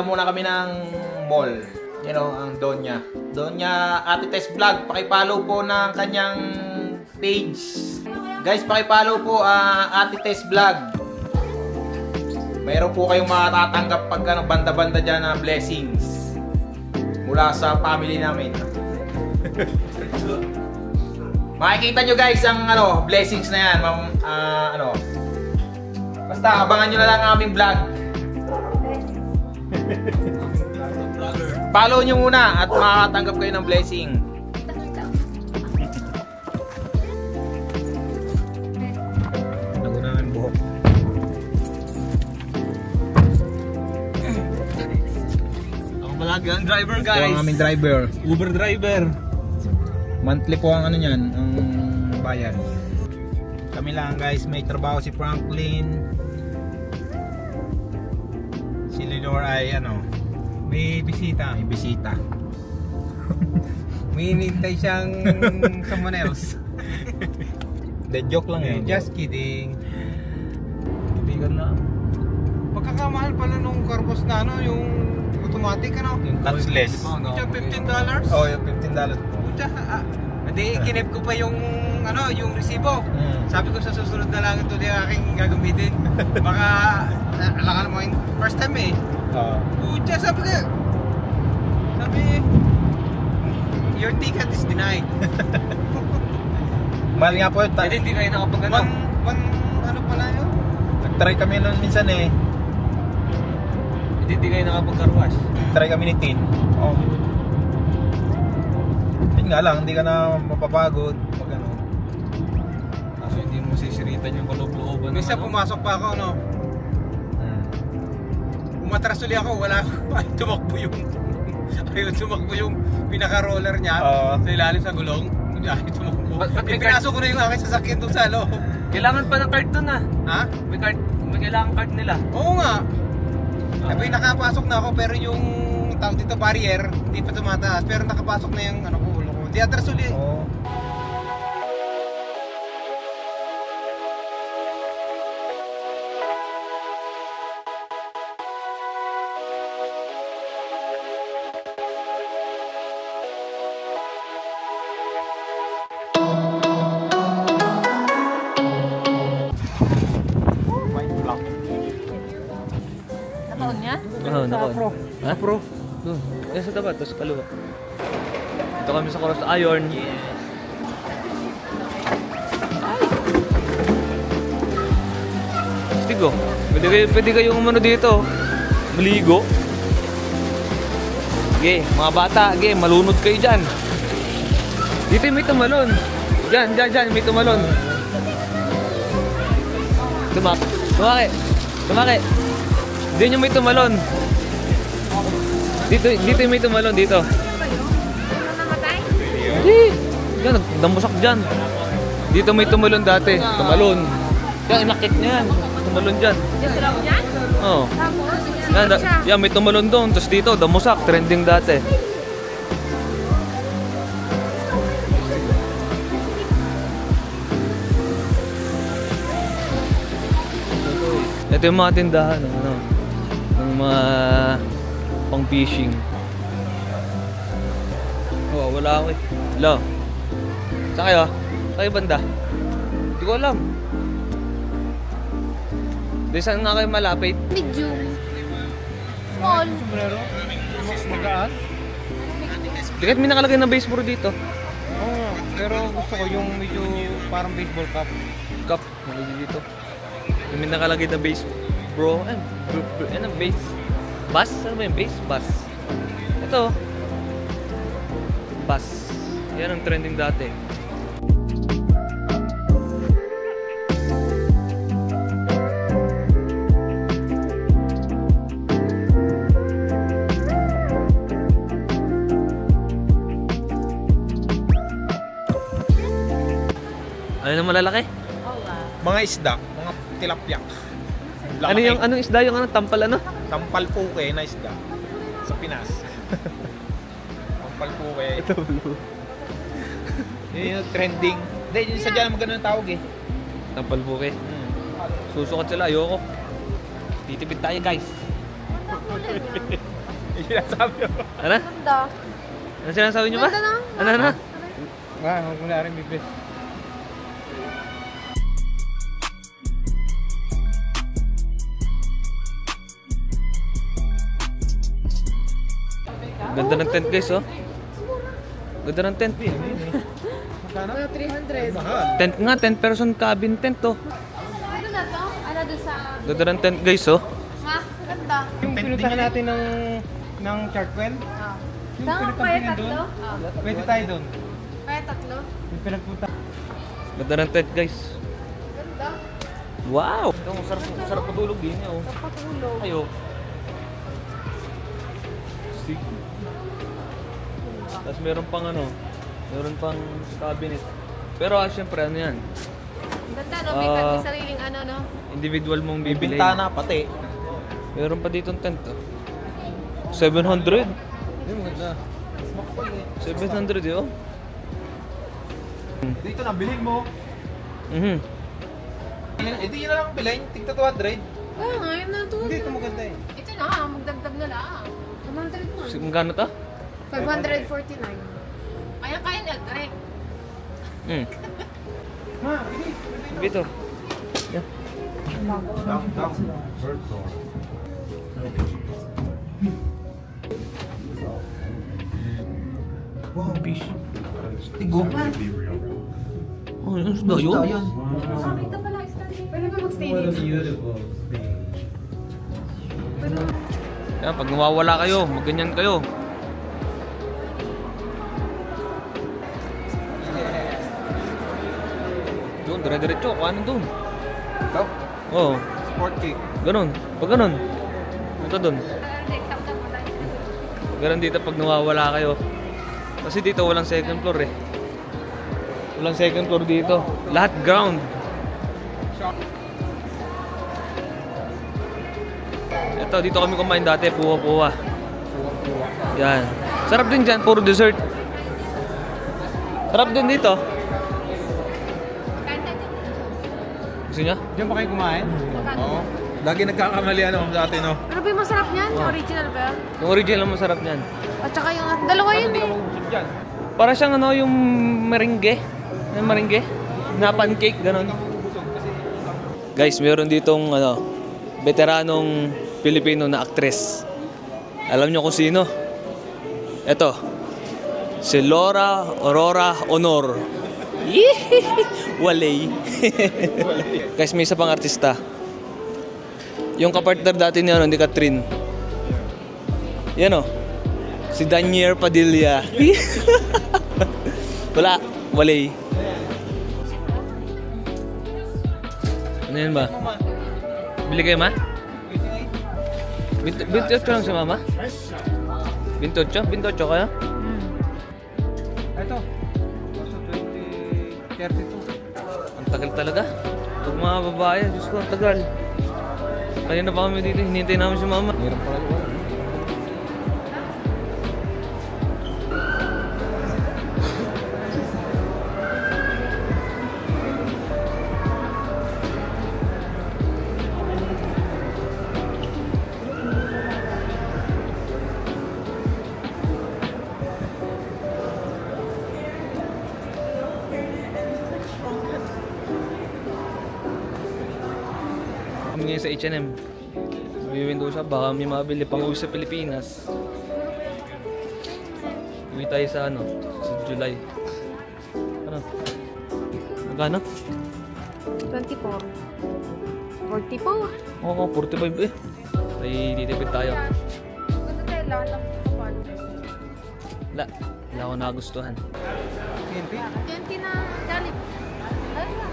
Punta muna kami ng mall. You know, ang Donya. Donya Ate Tess Vlog. Pakipollow po ng kanyang page. Guys, pakipollow po Ate Tess Vlog. Mayroon po kayong matatanggap pag banda-banda dyan na blessings mula sa family namin. Makikita nyo guys ang blessings na yan. Basta abangan nyo na lang ang aming vlog. Follow nyo muna at makakatanggap kayo ng blessing. Nagunahan buhok. Ako palagi ang driver guys. Ito ang aming driver. Uber driver. Monthly po ang niyan, ang bayan. Kami lang guys, may trabaho si Franklin. Si Lenore ay may bisita. May bisita. May hinintay siyang someone else. The joke lang eh. Just kidding. Kaibigan na. Pagkakamahal pala nung carbos na yung automatic Yung touchless. Yung $15? Oh, yung $15 po. Hindi, kinip ko pa yung resibo. Sabi ko sa susunod na lang ito yung aking gagamitin. Baka, alangan mo yung first time eh. Pucha, sabi, your ticket is denied. Mahal nga po yun. Hindi kayo nakapag pala yun? Nag-try kami nun minsan eh. Hindi kayo nakapag-carwash? Try kami ni Tin. Oh. Yun nga lang, hindi ka na mapapagod. Kaso hindi mo sisiritan yung kaloob-looban. Minsan pumasok pa ako, umatras ulit ako, wala ako. Ayun, tumakbo yung pinaka-roller niya sa ilalim sa gulong. Ayun, tumakbo. Pinasok ko na yung aking sasakyan doon sa loob. Kailangan pa ng card doon ha? May kailangan card nila. Oo nga. Sabi, nakapasok na ako pero yung tawag dito barrier, hindi pa tumataas. Pero nakapasok na yung ulo ko. Di atras ulit. Nakaon. Ha? Pro. Doon. Yan sa tapat, tapos kaliwa. Ito kami sa Cross Iron. Tigo. Pwede kayong umano dito. Maligo. Sige, mga bata, sige, malunod kayo dyan. Dito may tumalon. Dyan, may tumalon. Tumaki. Dito yung may tumalon. Dito yung may tumalon dito. Hindi. Yan, nagdamusak dyan. Dito may tumalon dati. Tumalon. Yan, inakit niya yan. Tumalon dyan. Oo. Yan, may tumalon doon. Tapos dito, damusak. Trending dati. Ito yung mga tindahan. Ng mga pang fishing. Wala ako eh. Hello. Saan kayo? Kayo banda? Hindi ko alam. Saan nga kayo malapit? Medium. Small. Magaan? Dikit may nakalagay na baseball dito. Pero gusto ko yung medyo parang baseball cup. Cup. Nakalagay dito. May nakalagay na base. Bro, ano base? Bus? Ano ba yung base? Bus. Ito. Bus. Yan ang trending dati. Ano na malalaki? Mga isda, mga tilapia. Anong isda yung tampal ano? Tampal puke na isda sa Pinas. Tampal puke. Ito blue. Yun yung trending. Hindi, yung sadya naman ganun ang tawag eh. Tampal puke. Susukat sila, ayoko. Titipid tayo guys. Sinasabi ko. Ano? Ganda. Ano sinasabi niyo ba? Ganda na. Ano? Huwag mo na rin bibit. Ganda ng tent guys, oh. Ganda ng tent. Magkano? 300. Tent nga, 10 person cabin tent, oh. Ano na to? Ano doon sa... Ganda ng tent guys, oh. Ha? Ganda. Yung pinuntahan natin ng Chartwell, Tama, kaya tatlo? pwede tayo doon. Kaya tatlo? Yung pinagpunta. Ganda ng tent guys. Ganda. Wow! Ito, sarap patulog din, oh. Kapatulog. Ayo. Stick. Tapos meron pang meron pang cabinet. Pero syempre ano yan? Ganda no? May sariling ano no? Individual mong bibili. Bintana pati. Meron pa dito tent, oh. 700. Hindi maganda. 700 yun. Dito na, bilhin mo. Mhm. Hindi yun na lang bilhin. Tigta 200. Oo nga, yun na to. Hindi, ito maganda eh. Ito na, magdagdag na lang. 100 mo. Magkano to? 549. Kaya ni Aldrich. Ma, bilis. Dito. Yeah. Down. Wow, fish. Tigo. Oh, yun suda yun. Ito pala, pwede ba magstay dito? Yan, pag nawawala kayo, magganyan kayo. Doon, dire-diretso. Kuha na doon. Ito. Oo. Sport cake. Ganun. Pag ganun. Ito doon. Ganun dito pag nawawala kayo. Kasi dito walang second floor eh. Walang second floor dito. Lahat ground. Ito, dito kami kumain dati. Puwa-puwa. Yan. Sarap din dyan. Puro dessert. Sarap din dito. Gusto niya? Diyan pa kayo kumain? Oo. Lagi nagkakamali dati no. Ano ba yung masarap niyan? Yung original ba? Yung original ang masarap niyan. At saka yung dalawa yun eh. Para siyang yung meringue. Yung meringue. Na pancake, ganun. Guys, meron ditong veteranong Pilipino na actress. Alam niyo kung sino? Ito. Si Laura Aurora Honor. Walay. Guys, may isa pang artista. Yung kapartner dati niya, ni Catherine. Yan o. Si Daniel Padilla. Wala. Walay. Ano yan ba? Bili kayo, ma? 28 lang si mama? 28? 28 kaya? Ito. Basta 32. Ang tagal talaga. Pag mga babae, Diyos ko, ang tagal. Kanina pa kami dito, hinintay namin si mama. Hirap pala yun. Kami ngayon sa H&M. Bibindo siya, baka may mabili pang uwi sa Pilipinas. Uwi tayo sa sa July. Ano? Magkano? 24. 44. Oo, 45 eh. Ay, titipid tayo. Ganda tayo lahat ng kapal. Wala ako nagustuhan. 20 na galit. Ayun lang.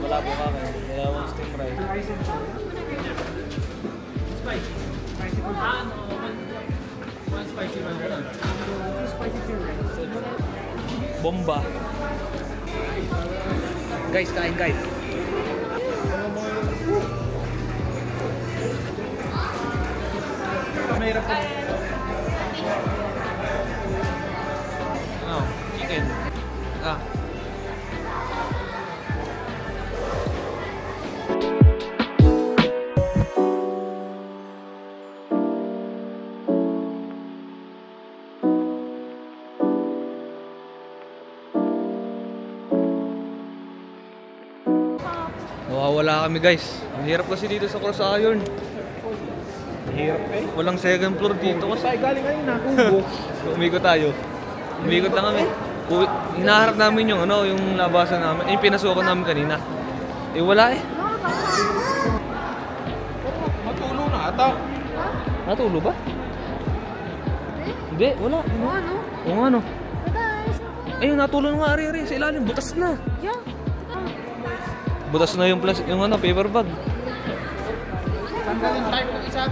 Malabo ka kayo. Dalawang steam fry. Bomba. Guys, kain guys. Mahirap po. Chicken. wala kami guys. Ang hirap kasi dito sa Cross Iron. Hirap eh. Walang second floor dito kasi. Tayo galing ngayon na, Kubo. Umikot tayo. Umikot lang kami. Hinaharap namin yung ano, yung labasan namin. Yung pinasukan namin kanina. Eh wala eh. Matulo na ata. Natulo ba? Hindi, wala. Oo, ano? Oo nga no. Ayun, natulo nga ari-ari sa ilalim. Butas na. Yeah. Butas na yung ano, paper bag. Tanggalin takip ng isa.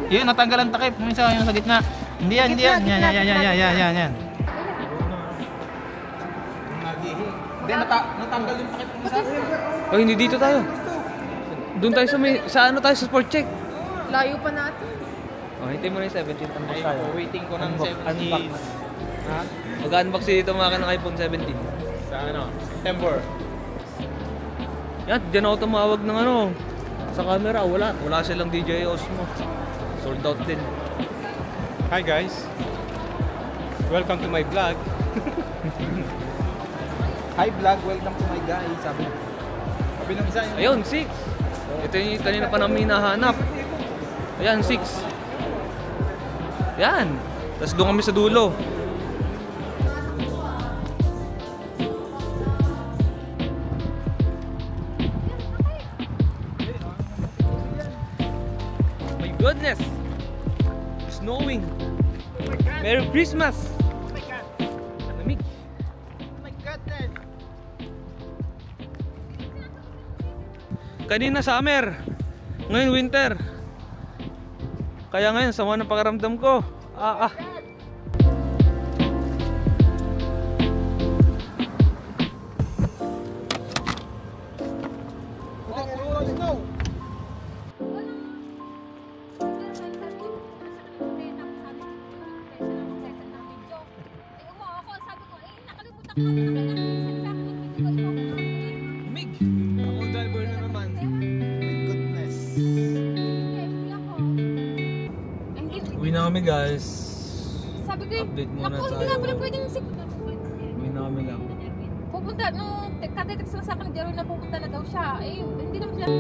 Yun, natanggalan takip ng isa yung sa gitna. Hindi yan, hindi yan. Yan. Hindi, natanggal yung takip ng isa. Oh, hindi dito tayo. Doon tayo sa ano tayo sa sport check. Layo pa natin. Oh, hintay mo na yung 17 unbox tayo. Waiting ko ng Unbox. 17. Ha? Mag-unbox dito mga ka ng iPhone 17. Sa ano? September. Yan, dyan ako tumawag ng ano. Sa camera, wala silang DJI Osmo. Sold out din. Hi guys. Welcome to my vlog. Hi vlog, welcome to my guys. Sabi ng isa yun. Ayun, 6. Ito yung kanina pa namin hinahanap. Ayan, 6. Yan. Tapos doon kami sa dulo. My goodness. Snowing. Merry Christmas. Lamig. Kanina summer, ngayon winter. Kaya ngayon sama ng pakiramdam ko. Lamig. Ako ang driver na naman. Goodness. Uwi na kami guys. Sabi ko, Update muna naku, hindi tayo. nga pala pwedeng Uwi na kami lang. pupunta, nung kadetext lang sa akin, Jeroy na pupunta na daw siya. Eh, hindi naman siya.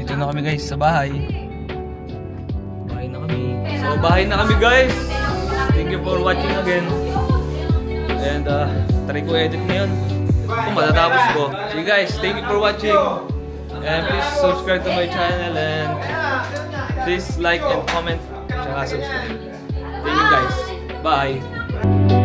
Dito na kami guys sa bahay. Bahay na kami. So bahay na kami guys. Thank you for watching again. And try ko edit ngayon kung matatapos ko. So you guys, thank you for watching. And please subscribe to my channel and please like and comment. Tsaka subscribe. Thank you guys. Bye.